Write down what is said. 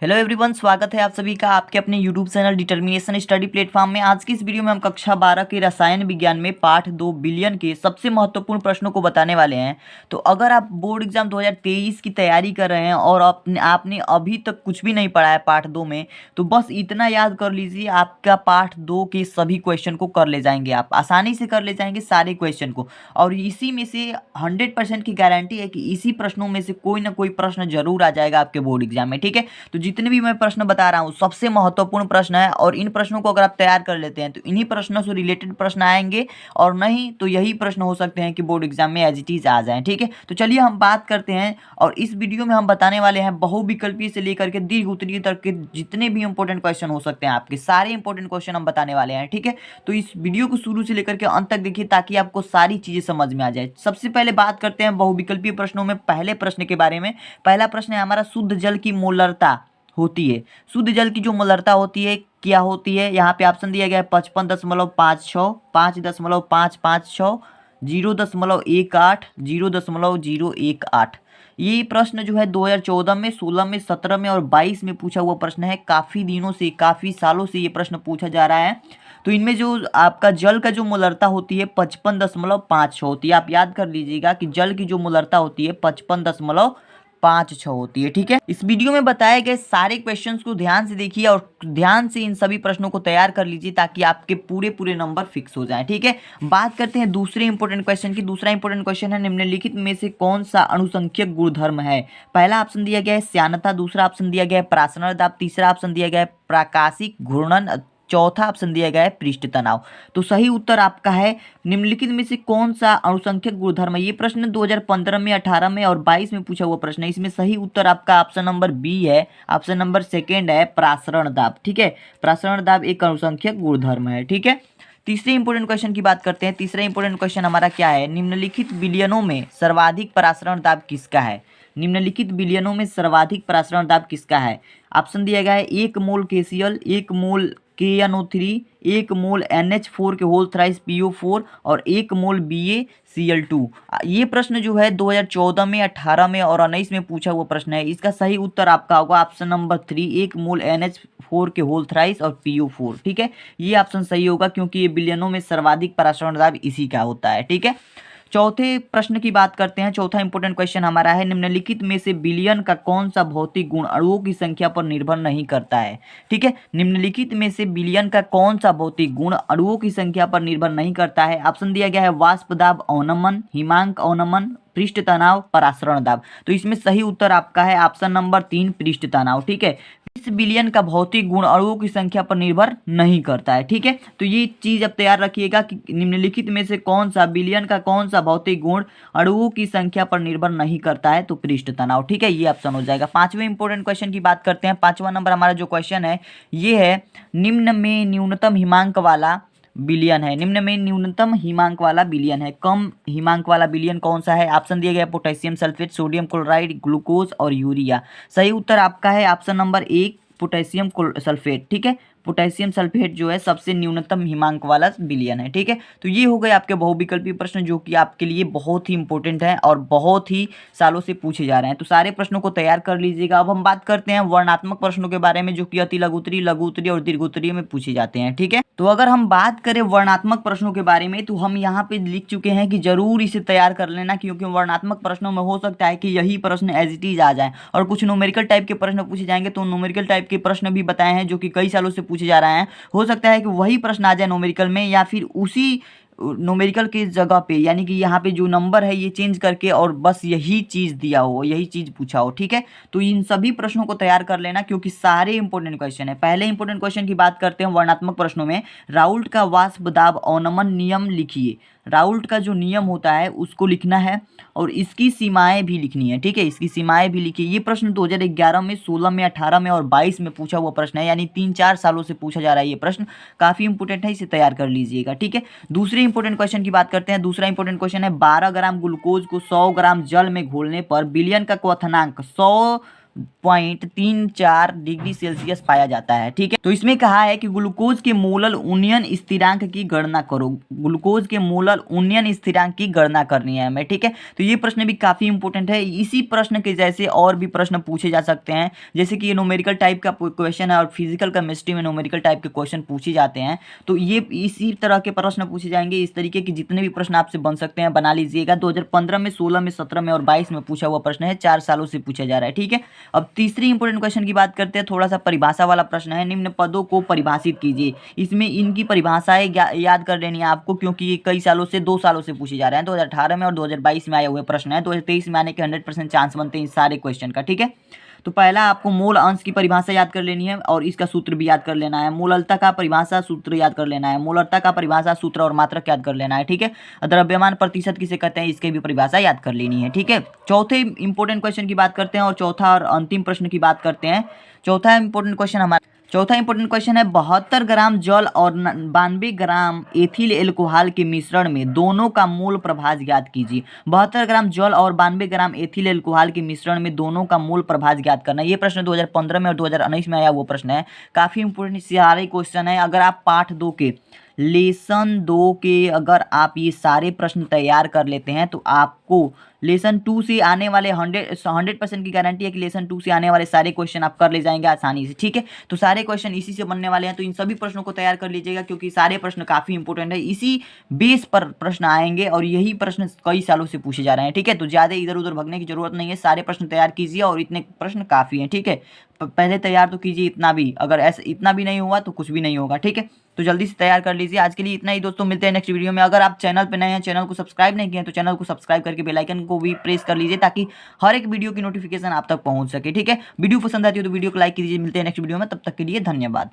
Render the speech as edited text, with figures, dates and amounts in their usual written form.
Hello everyone, स्वागत है आप सभी का आपके अपने YouTube channel determination study platform में। आज की इस वीडियो में हम कक्षा 12 के रसायन विज्ञान में पाठ 2 बिलियन के सबसे महत्वपूर्ण प्रश्नों को बताने वाले हैं। तो अगर आप बोर्ड एग्जाम 2023 की तैयारी कर रहे हैं और आपने अभी तक कुछ भी नहीं पढ़ा है पाठ 2 में, तो बस इतना याद कर लीजिए, आपका पाठ 2 के सभी क्वेश्चन को कर ले जाएंगे, आप आसानी से कर ले जाएंगे सारे क्वेश्चन को। और इसी में से 100% की गारंटी है कि इसी प्रश्नों में से कोई ना कोई प्रश्न जरूर आ जाएगा आपके बोर्ड एग्जाम में। ठीक है, तो जितने भी मैं प्रश्न बता रहा हूँ सबसे महत्वपूर्ण प्रश्न है, और इन प्रश्नों को अगर आप तैयार कर लेते हैं तो इन्हीं प्रश्नों से रिलेटेड प्रश्न आएंगे, और नहीं तो यही प्रश्न हो सकते हैं कि बोर्ड एग्जाम में एज इट इज आ जाएं। ठीक है, तो चलिए हम बात करते हैं। और इस वीडियो में हम बताने वाले हैं बहुविकल्पीय से लेकर के दीर्घ उत्तरीय तक के जितने भी इंपॉर्टेंट क्वेश्चन हो सकते हैं, आपके सारे इंपॉर्टेंट क्वेश्चन हम बताने वाले हैं। ठीक है, तो इस वीडियो को शुरू से लेकर के अंत तक देखिए ताकि आपको सारी चीजें समझ में आ जाए। सबसे पहले बात करते हैं बहुविकल्पीय प्रश्नों में पहले प्रश्न के बारे में। पहला प्रश्न है हमारा, शुद्ध जल की मोलरता होती है। शुद्ध जल की जो मोलरता होती है क्या होती है? यहाँ पे ऑप्शन दिया गया है 55.56, 5.556, 0.18, 0.018। ये प्रश्न जो है 2014 में, 16 में, 17 में और 22 में पूछा हुआ प्रश्न है। काफ़ी दिनों से, काफ़ी सालों से ये प्रश्न पूछा जा रहा है। तो इनमें जो आपका जल का जो मोलरता होती है 55.56 होती है। आप याद कर लीजिएगा कि जल की जो मोलरता होती है 55.56 होती है। ठीक है, इस वीडियो में बताए गए सारे क्वेश्चंस को ध्यान से देखिए और ध्यान से इन सभी प्रश्नों को तैयार कर लीजिए ताकि आपके पूरे पूरे नंबर फिक्स हो जाएं। ठीक है, बात करते हैं दूसरे इंपॉर्टेंट क्वेश्चन की। दूसरा इंपॉर्टेंट क्वेश्चन है, निम्नलिखित में से कौन सा अणुसंख्यक गुणधर्म है? पहला ऑप्शन दिया गया है श्यानता, दूसरा ऑप्शन दिया गया है प्रासरण दाब, तीसरा ऑप्शन दिया गया है प्राकाशिक घूर्णन, चौथा ऑप्शन दिया गया है पृष्ठ तनाव। तो सही उत्तर आपका है निम्नलिखित में से कौन सा अणुसंख्यक गुणधर्म है। ये प्रश्न 2015 में, 18 में और 22 में पूछा हुआ प्रश्न है। इसमें सही उत्तर आपका ऑप्शन नंबर बी है, ऑप्शन नंबर सेकेंड है प्रासरण दाब। ठीक है, प्रासरण दाब एक अणुसंख्यक गुणधर्म है। ठीक है, तीसरे इंपोर्टेंट क्वेश्चन की बात करते हैं। तीसरा इंपोर्टेंट क्वेश्चन हमारा क्या है, निम्नलिखित विलयनों में सर्वाधिक परासरण दाब किसका है? निम्नलिखित विलयनों में सर्वाधिक परासरण दाब किसका है? ऑप्शन दिया गया है 1 मोल KCl, 1 मोल KNO3, 1 मोल NH4 के होल थ्राइस PO4 और 1 मोल BaCl2। ये प्रश्न जो है 2014 में, 18 में और 19 में पूछा हुआ प्रश्न है। इसका सही उत्तर आपका होगा ऑप्शन नंबर 3, 1 मोल NH4 के होल थ्राइस और PO4। ठीक है, ये ऑप्शन सही होगा क्योंकि ये विलयनों में सर्वाधिक परासरण दाब इसी का होता है। ठीक है, चौथे प्रश्न की बात करते हैं। चौथा इंपोर्टेंट क्वेश्चन हमारा है, निम्नलिखित में से विलयन का कौन सा भौतिक गुण अणुओं की संख्या पर निर्भर नहीं करता है? ठीक है, निम्नलिखित में से विलयन का कौन सा भौतिक गुण अणुओं की संख्या पर निर्भर नहीं करता है? ऑप्शन दिया गया है वाष्प दाब अवनमन, हिमांक अवनमन, पृष्ठ तनाव, परासरण दाब। तो इसमें सही उत्तर आपका है ऑप्शन नंबर 3 पृष्ठ तनाव। ठीक है, इस विलयन का भौतिक गुण अणुओं की संख्या पर निर्भर नहीं करता है। ठीक है, तो ये चीज अब तैयार रखिएगा कि निम्नलिखित में से कौन सा विलयन का कौन सा भौतिक गुण अणुओं की संख्या पर निर्भर नहीं करता है? तो पृष्ठ तनाव। ठीक है, ये ऑप्शन हो जाएगा। पांचवें इंपोर्टेंट क्वेश्चन की बात करते हैं। पांचवा नंबर हमारा जो क्वेश्चन है ये है, निम्न में न्यूनतम हिमांक वाला विलयन है। निम्न में न्यूनतम हिमांक वाला विलयन है, कम हिमांक वाला विलयन कौन सा है? ऑप्शन दिया गया है potassium sulphate, sodium chloride, glucose और यूरिया। सही उत्तर आपका है ऑप्शन नंबर 1 पोटेशियम सल्फेट। ठीक है, पोटेशियम सल्फेट जो है सबसे न्यूनतम हिमांक वाला विलयन है। ठीक है, तो ये हो गए आपके बहुविकल्पीय प्रश्न जो कि आपके लिए बहुत ही इंपॉर्टेंट है और बहुत ही सालों से पूछे जा रहे हैं। तो सारे प्रश्नों को तैयार कर लीजिएगा। अब हम बात करते हैं वर्णनात्मक प्रश्नों के बारे में जो कि अति लघु उत्तरीय, लघु उत्तरीय और दीर्घ उत्तरीय में पूछे जाते हैं। ठीक है, तो अगर हम बात करें वर्णनात्मक प्रश्नों के बारे में तो हम यहाँ पे लिख चुके हैं कि जरूर इसे तैयार कर लेना, क्योंकि वर्णनात्मक प्रश्नों में हो सकता है कि यही प्रश्न एज इट इज आ जाए और कुछ न्यूमेरिकल टाइप के प्रश्न पूछे जाएंगे। तो न्यूमेरिकल टाइप के प्रश्न भी बताए हैं जो कि कई सालों से पूछे जा रहे हैं। हो सकता है कि वही प्रश्न आ जाए न्यूमेरिकल में, या फिर उसी न्यूमेरिकल के जगह पे, यानी कि यहाँ पे जो नंबर है ये चेंज करके और बस यही चीज़ दिया हो, यही चीज़ पूछा हो। ठीक है, तो इन सभी प्रश्नों को तैयार कर लेना क्योंकि सारे इंपॉर्टेंट क्वेश्चन है। पहले इंपॉर्टेंट क्वेश्चन की बात करते हैं वर्णनात्मक प्रश्नों में। राउल्ट का वाष्प दाब अवनमन नियम लिखिए। राउल्ट का जो नियम होता है उसको लिखना है और इसकी सीमाएं भी लिखनी है। ठीक है, इसकी सीमाएं भी लिखिए। ये प्रश्न 2011 में, 16 में, 18 में और 22 में पूछा हुआ प्रश्न है, यानी 3-4 सालों से पूछा जा रहा है। ये प्रश्न काफी इंपोर्टेंट है, इसे तैयार कर लीजिएगा। ठीक है, दूसरे इंपोर्टेंट क्वेश्चन की बात करते हैं। दूसरा इंपोर्टेंट क्वेश्चन है, 12 ग्राम ग्लूकोज को 100 ग्राम जल में घोलने पर विलयन का क्वथनांक 100 0.34 डिग्री सेल्सियस पाया जाता है। ठीक है, तो इसमें कहा है कि ग्लूकोज के मोलल उन्नयन स्थिरांक की गणना करो। ग्लूकोज के मोलल उन्नयन स्थिरांक की गणना करनी है हमें। ठीक है, तो ये प्रश्न भी काफी इंपॉर्टेंट है। इसी प्रश्न के जैसे और भी प्रश्न पूछे जा सकते हैं, जैसे कि ये न्यूमेरिकल टाइप का क्वेश्चन है और फिजिकल केमिस्ट्री में न्यूमेरिकल टाइप के क्वेश्चन पूछे जाते हैं, तो ये इसी तरह के प्रश्न पूछे जाएंगे। इस तरीके के जितने भी प्रश्न आपसे बन सकते हैं बना लीजिएगा। 2015 में, 16 में, 17 में और 22 में पूछा हुआ प्रश्न है, 4 सालों से पूछा जा रहा है। ठीक है, अब तीसरी इंपॉर्टेंट क्वेश्चन की बात करते हैं। थोड़ा सा परिभाषा वाला प्रश्न है। निम्न पदों को परिभाषित कीजिए। इसमें इनकी परिभाषाएं याद कर लेनी है आपको, क्योंकि ये कई सालों से, 2 सालों से पूछे जा रहे हैं। 2018 में और 2022 में आए हुए प्रश्न है। 2023 में आने के 100% चांस बनते हैं इस सारे क्वेश्चन का। ठीक है, तो पहला आपको मोल अंश की परिभाषा याद कर लेनी है और इसका सूत्र भी याद कर लेना है। मोललता का परिभाषा सूत्र याद कर लेना है। मोलरता का परिभाषा सूत्र और मात्रक याद कर लेना है। ठीक है, द्रव्यमान प्रतिशत किसे कहते हैं, इसकी भी परिभाषा याद कर लेनी है। ठीक है, चौथे इंपॉर्टेंट क्वेश्चन की बात करते हैं और चौथा और अंतिम प्रश्न की बात करते हैं। चौथा इंपॉर्टेंट क्वेश्चन है 72 ग्राम जल और 92 ग्राम एथिल एल्कोहल के मिश्रण में दोनों का मोल प्रभाज ज्ञात कीजिए। 72 ग्राम जल और 92 ग्राम एथिल एल्कोहल के मिश्रण में दोनों का मोल प्रभाज ज्ञात करना। ये प्रश्न 2015 में और 2019 में आया वो प्रश्न है। काफी इंपोर्टेंट सारे क्वेश्चन है। अगर आप पाठ 2 के, लेसन 2 के अगर आप ये सारे प्रश्न तैयार कर लेते हैं तो आपको लेसन 2 से आने वाले 100% की गारंटी है कि लेसन 2 से आने वाले सारे क्वेश्चन आप कर ले जाएंगे आसानी से। ठीक है, तो सारे क्वेश्चन इसी से बनने वाले हैं, तो इन सभी प्रश्नों को तैयार कर लीजिएगा, क्योंकि सारे प्रश्न काफी इंपॉर्टेंट है। इसी बेस पर प्रश्न आएंगे और यही प्रश्न कई सालों से पूछे जा रहे हैं। ठीक है, तो ज्यादा इधर उधर भगने की जरूरत नहीं है। सारे प्रश्न तैयार कीजिए और इतने प्रश्न काफी हैं। ठीक है, पहले तैयार तो कीजिए इतना भी, अगर ऐसा इतना भी नहीं हुआ तो कुछ भी नहीं होगा। ठीक है, तो जल्दी से तैयार कर लीजिए। आज के लिए इतना ही दोस्तों, मिलते हैं नेक्स्ट वीडियो में। अगर आप चैनल पे नए हैं, चैनल को सब्सक्राइब नहीं किए हैं, तो चैनल को सब्सक्राइब करके बेल आइकन को भी प्रेस कर लीजिए, ताकि हर एक वीडियो की नोटिफिकेशन आप तक पहुंच सके। ठीक है, वीडियो पसंद आती है तो वीडियो को लाइक कीजिए। मिलते हैं नेक्स्ट वीडियो में, तब तक के लिए धन्यवाद।